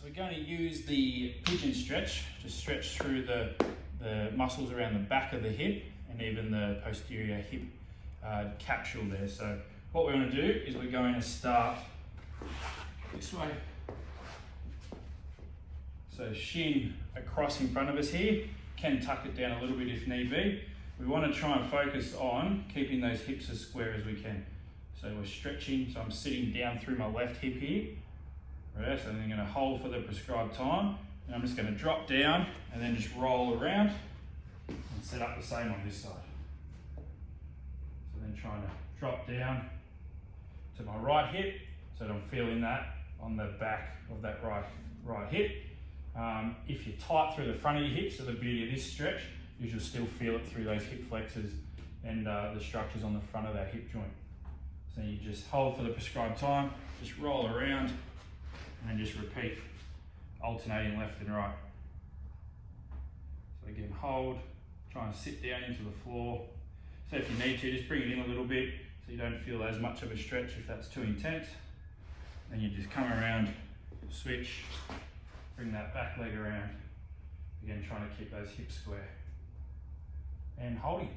So we're going to use the pigeon stretch to stretch through the muscles around the back of the hip and even the posterior hip capsule there. So what we're going to do is we're going to start this way. So shin across in front of us here, can tuck it down a little bit if need be. We want to try and focus on keeping those hips as square as we can. So we're stretching, so I'm sitting down through my left hip here. Right, so I'm going to hold for the prescribed time, and I'm just going to drop down and then just roll around and set up the same on this side. So then trying to drop down to my right hip so that I'm feeling that on the back of that right hip. If you're tight through the front of your hips, so the beauty of this stretch is you'll still feel it through those hip flexors and the structures on the front of that hip joint. So you just hold for the prescribed time, just roll around, and just repeat, alternating left and right. So again, hold, try and sit down into the floor. So if you need to, just bring it in a little bit so you don't feel as much of a stretch if that's too intense. Then you just come around, switch, bring that back leg around. Again, trying to keep those hips square. And holding.